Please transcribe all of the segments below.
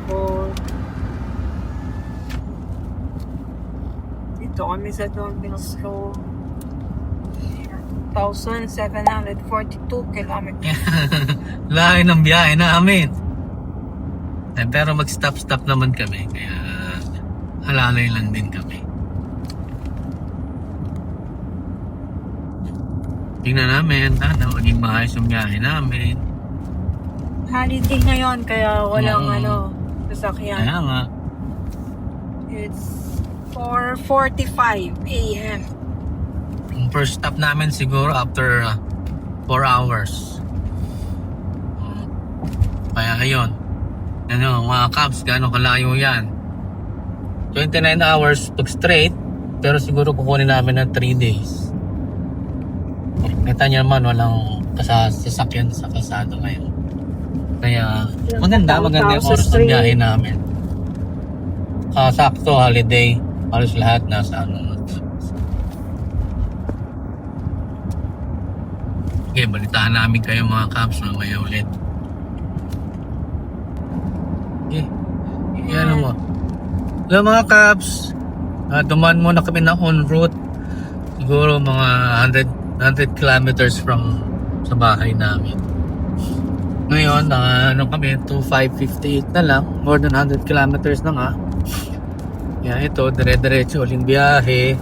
Tapos, dito kami sa Don Bosco. 1,742 kilometers. Layo ng biyahe namin. Pero mag-stop naman kami. Kaya halalay lang din kami. Tingnan namin na maging maayos yung biyahe namin. Holiday ngayon, kaya walang sasakyan. Kaya nga. It's 4:45 a.m. Yung first stop namin siguro after 4 hours. Kaya ayun. Mga cabs, gano'ng kalayo yan? 29 hours pag straight, pero siguro kukunin namin ng 3 days. Kita niyo naman, walang sasakyan sa kalsada ngayon. Kaya maganda yung oras ng biyahe namin. Sakto, holiday. Halos lahat nasa Okay, balitaan namin kayo mga cabs mamaya ulit. Okay. Yan mo. Hello mga cabs. Dumaan muna kami na on route. Siguro mga 100 kilometers from sa bahay namin. Ngayon, kami, 2,558 na lang. More than 100 kilometers na nga. Yan, ito, dire-diretso uling biyahe.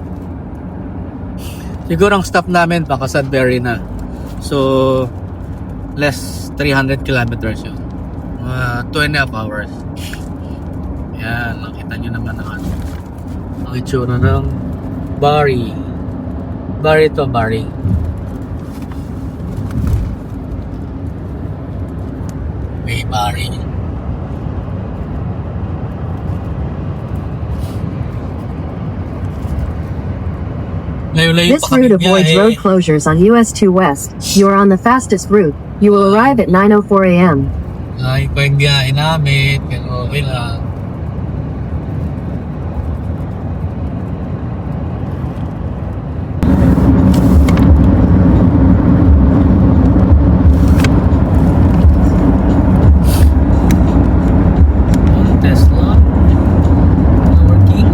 Siguro ang stop namin, baka Sudbury na. So, less 300 kilometers yun. 2.5 hours. Yan, nakita nyo naman ang itsura ng Barrie. Barrie to Barrie. May Barrie. This route avoids road closures on US 2 West. You are on the fastest route. You will arrive at 9:04 a.m. Ay, ko yung biyahe namin. Pero okay lang. Tesla. Working.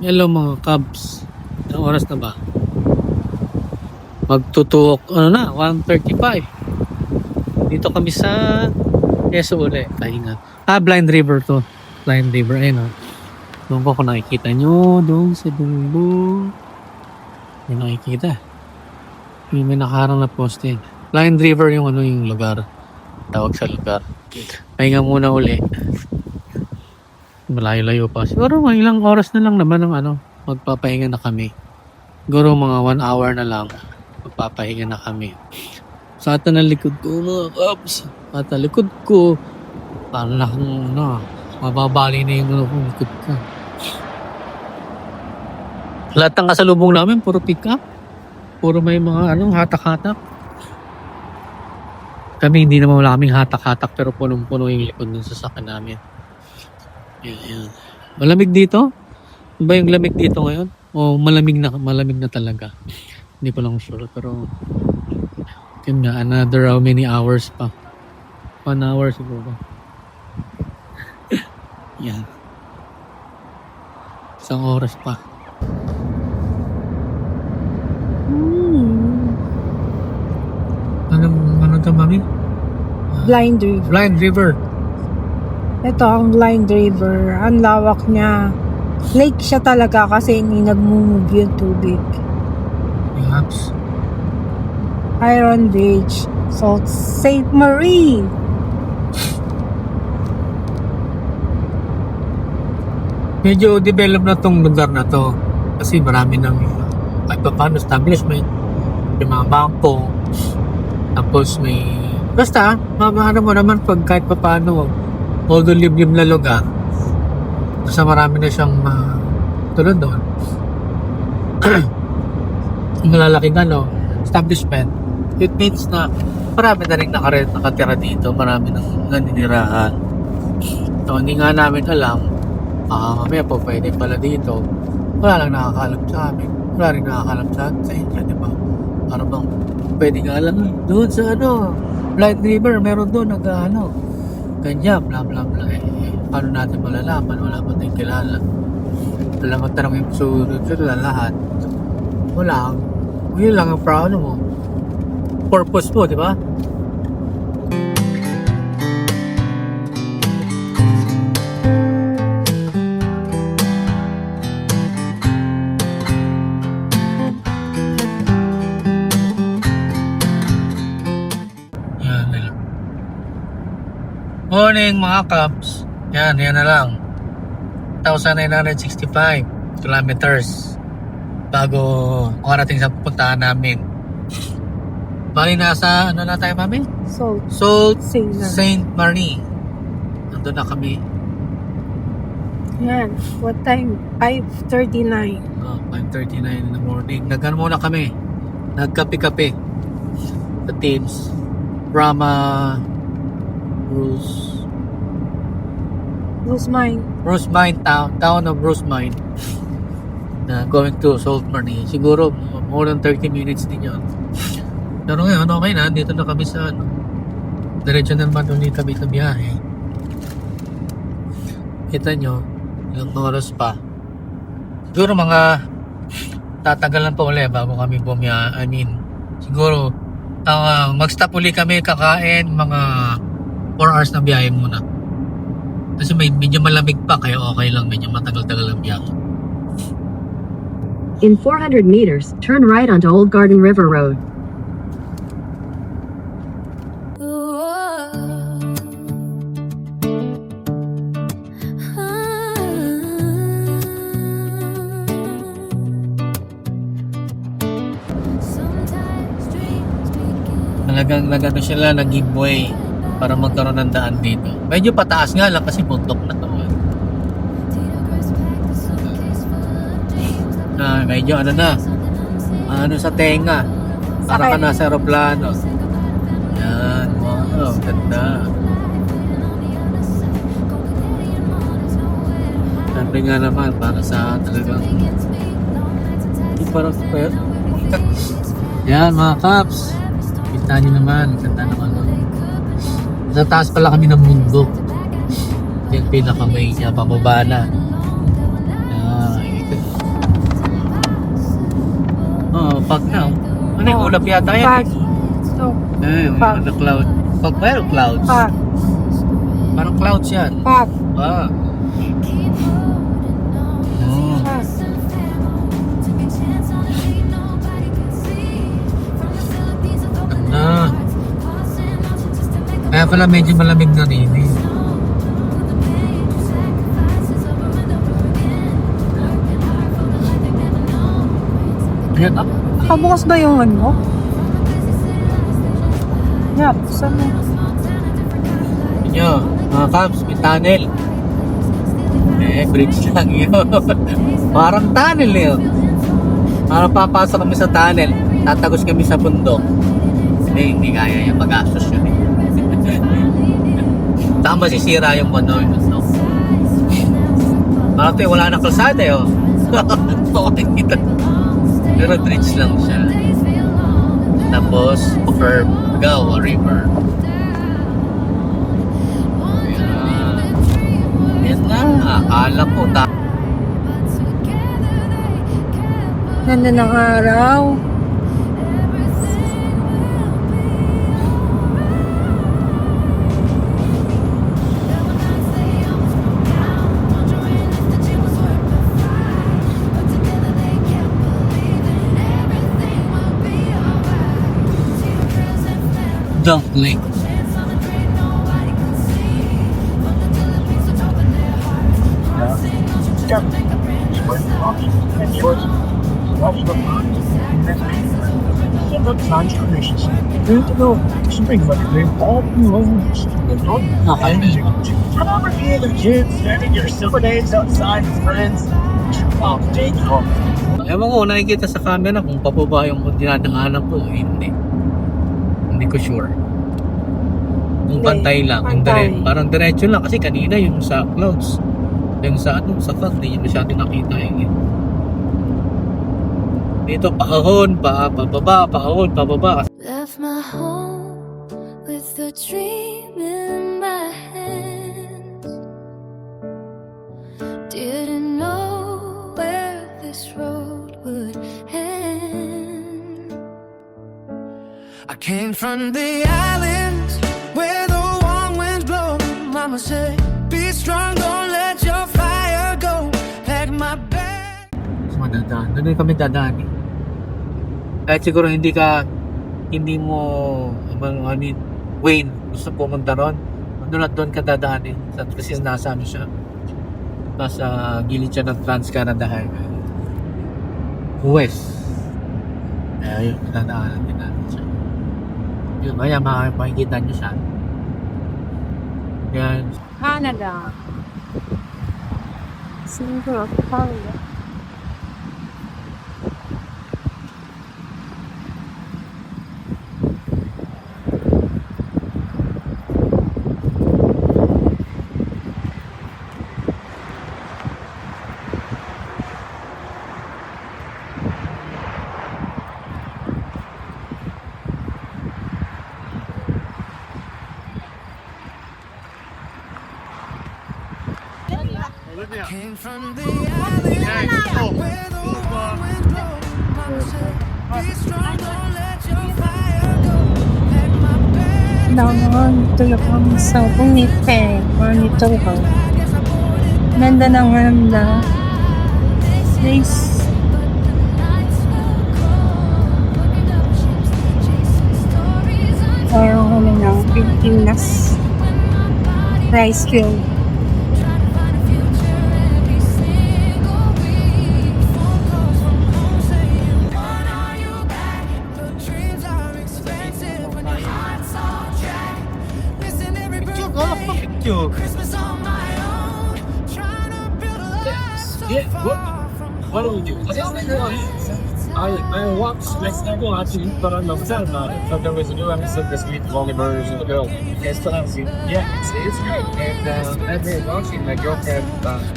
Hello mga cabs. Ang oras na ba? Magtutuok, 1:35. Dito kami sa Quezon ulit. Blind River to. Blind River, ayun Doon ko kung nakikita nyo, doon sa dulo. May nakikita. May nakaharang na poste. Blind River yung yung lugar. Tawag sa lugar. Pahinga muna uli. Malayo-layo pa. Siguro mga ilang oras na lang naman ang magpapahinga na kami. Siguro mga 1 hour na lang magpapahinga na kami. Sa atin ang likod ko mga kabs. At ang likod ko parang mababali na yung likod ko. Lahat ng kasalubong namin puro pick up. Puro may mga hatak-hatak. Kami hindi naman wala kaming hatak-hatak pero punong-puno yung likod ng sasakyan namin. Yan. Malamig dito? Ba yung lamig dito ngayon? O malamig na talaga? Hindi ko lang sure pero yun nga, another how many hours pa? 1 hour siguro. Yan. Isang oras pa. Ano ito, mami? Blind River. Blind River. Ito ang Blind River. Ang lawak niya. Lake siya talaga kasi hindi nag-move yung tubig. Perhaps. Iron Bridge. Sault Ste. Marie. Medyo develop na tong lugar na to. Kasi marami ng kahit pa paano establishment. May mga bangko. Tapos may Basta, ano mo naman pag kahit pa paano, although liblib na lugar, basta marami na siyang tulad doon. Malalaking establishment. It means na marami na rin nakatira dito, marami nang naninirahan. So, hindi nga namin alam, mamaya po pwede pala dito. Wala lang nakakalam sa amin. Wala rin nakakalam sa inyo, di ba? Para bang pwede nga lang doon sa Blind River, meron doon ganyan, bla bla bla. Paano natin malalaman? Wala pa tayong kilala. Wala mo tanong yung sunod lahat. Wala. Yun lang ang mo. Purpose mo, di ba? Morning mga Cubs. Yan na lang. 1,965 kilometers bago makarating sa puntahan namin. Bali nasa na tayo mami? Sault Saint Marie. Nandun na kami. Yan. What time? 5:39. 5:39 in the morning. Muna kami. Nagkape-kape. The teams. From Rosemine town of Rosemine, going to Sault Marie. Siguro more than 30 minutes din yun. Pero ngayon okay na, dito na kami sa diretso naman ulit kami sa biyahe. Kita nyo ilang oras pa, siguro mga tatagalan pa ulit bago kami siguro mag-stop ulit kami, kakain, mga 4 hours na biyahe muna. Kasi medyo malamig pa, kaya okay lang, medyo matagal-tagal ang biyahe. In 400 meters, turn right onto Old Garden River Road. Talagang sila nag-giveaway para magkaroon ng daan dito. Medyo pataas nga lang kasi bundok na to. Medyo sa tenga. Para ka nasa aeroplano. Yan, wow, ganda. Sabi nga naman, para sa talagang parang yan mga Caps. Kita nyo naman, ganda naman. Sa taas pala kami ng bundok. Yung pinakamay niya, pababa na. Pag na. Ano yung ulap yata yan? Pag. The cloud. Pag pero clouds. Pag. Parang clouds yan. Pag. Kaya pala medyo malamig na rin eh. Ayan, Nakabukas ba yung ano? Yap, saan mo? Inyo, mga Caps, may tunnel. Bridge lang yun. Parang tunnel yun. Parang papasok kami sa tunnel, tatagos kami sa bundok. Hindi kaya yung mag-asos yun eh. Tama, masisira yung no? Parang ito wala na kalsada eh. Pero bridge lang siya. Tapos, Gawa River. Yan nga, akala ko Ganda ng araw. Dunk Lake. contributions. There's no something like they all belongs. Remember being a kid, spending your summer days outside with friends? Oh, dang home. Ewan ko, nakikita sa camera kung pababa yung dinadaanan ko. Hindi. Hindi ko sure. Yung Hindi, pantay lang. Yung pantay. parang diretso lang. Kasi kanina yung sa clouds. Yung sa sa fog, hindi nyo masyado nakita yun. Dito, pahon, pababa, pahon, pababa. Left my home with a dream in my hands. Didn't know where this road would end. I came from the islands where the warm winds blow. Mama said, be strong, don't let your fire go. Pack my bag. So, madadaan. Doon kami dadaan eh. Kahit siguro hindi mo, I mean, Wayne, gusto pumunta ron. Doon at doon ka dadaan eh. Kasi nasa ano siya. Nasa gilid siya ng Trans-Canada Highway. West. Kaya yun, dadaanan din natin siya. Yun, kaya makikita nyo siya. Yan. Canada. Siguro, Canada. Came from the island where the warm winds blow. Mama said, be strong, don't let your fire go. Pack my bag. Naman, tulog kami sa Bumite. Monitor ko. Ganda ng ganda. Place. Parang kami ng Pilipinas. Rice field. Christmas on my own, trying to build a life so Yeah, far what do we do? I watched Mexico actually, but I'm upset about it. So there was a new episode this week of Only Murders in the Building. It's pronounced, yeah, it's great. And I've been watching my girlfriend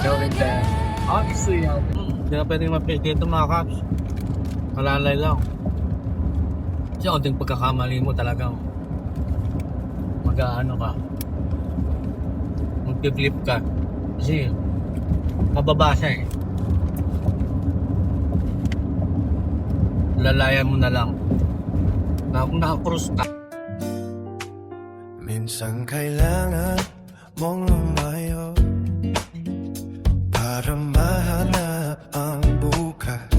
noting that obviously, Hindi na pwedeng mapil dito mga kaps. Malalay lang. Kasi konting pagkakamali mo talagang mag-ano ka. Mag-flip ka. Kasi mababa siya eh. Lalayan mo na lang. Na kung naka-cruise ka. Minsan kailangan mong lumayo para mahanap ang bukas.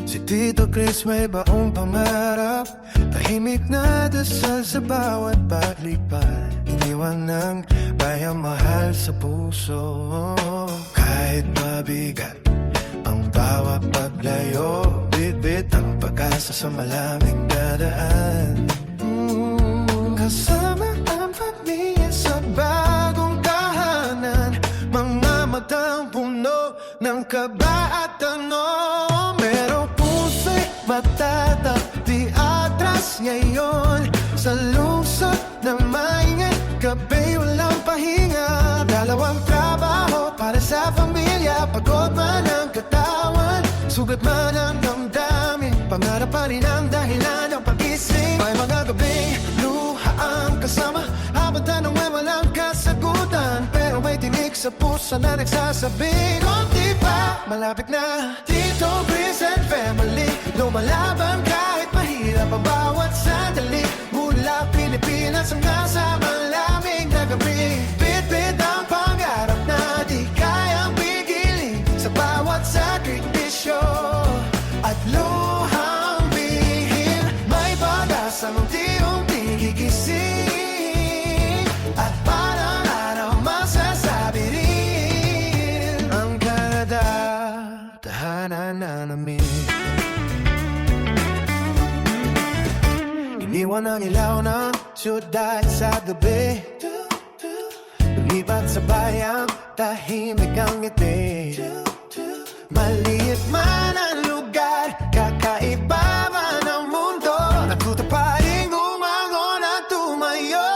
Si Tito Chris may baong pangarap, tahimik na dasal sa bawat paglipat. Iniwan ng bayang mahal sa puso. Kahit mabigat ang bawat paglayo, bit-bit ang pag-asa sa malamig dadaan. Kasama ang pamilya sa bagong tahanan, mga matang puno ng kaba at tanong. Merong puso'y matatak, di atras ngayon. Sa lungsod ng maingay, gabi walang pahinga. Dalawang trabaho para sa pamilya, pagod man ang katawan, sugat man ang damdamin. Pangarap pa rin ang dahilan ng pag-isip. May mga gabing luha ang kasama, habang tanong ay walang kasagutan. Pero may tinig sa puso na nagsasabi, konti pa, malapit na. Tito Chris and family, lumalaban kahit mahirap ang bawat sandali. Mula Pilipinas hanggang sa malamig na gabi, bit-bit ang pangarap na di kayang pigilin. Sa bawat sakripisyo at luhang bihil, may pag-asang unti-unti gigising. At parang araw masasabi rin ang Canada, tahanan na namin. Diwa ng ilaw ng syudad sa gabi. Lumipat sa bayang tahimik ang ngiti. Maliit man ang lugar, kakaiba man ang mundo. Natuto pa rin umangon at tumayo.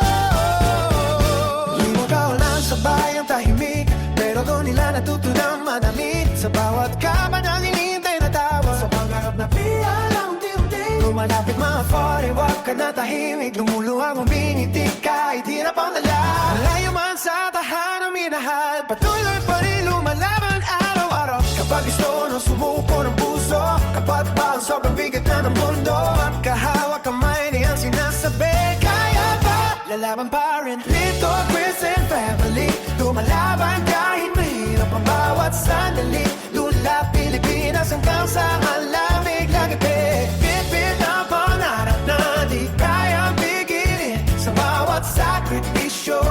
Lumagaw lang sa bayang tahimik, pero doon nila natuto ng manamit. Sa bawat kaban ang hinihintay na tawa, sa pangarap na pialang unti-unti. Lumalapit mga foreign, wag ka na tahimik. Lumuluwag umingitik kahit hirap ang dala. Malayo man sa tahanang minahal, patuloy pa rin lumalaban araw-araw. Kapag gusto nang sumuko ng puso, kapag ba ang sobrang bigat na ng mundo, magkahawak kamay niyang sinasabi, kaya ba? Lalaban pa rin. Lito, Chris and family, lumalaban kahit mahirap ang bawat sandali. Lula, Pilipinas hanggang sa malamig na gabi. Bit-bit ang pangarap na di kayang pigilin sa bawat sakripisyo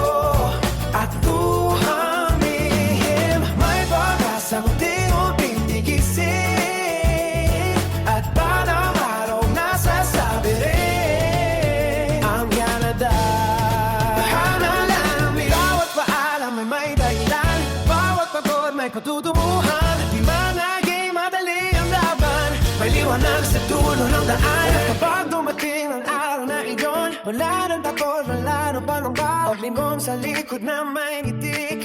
at luhang lihim. May pag-asang unti-unting tigising, at parang araw nasasabi rin ang Canada. Hana lang, bawat paalam ay may dahilan, bawat pagod may katutubuhan. Di man naging madali ang laban, may liwanag sa dulo ng daan. At kapag dumating ang araw na iyon, wala nang takot, wala nang panangbaw. Paglingon sa likod na may ngiti,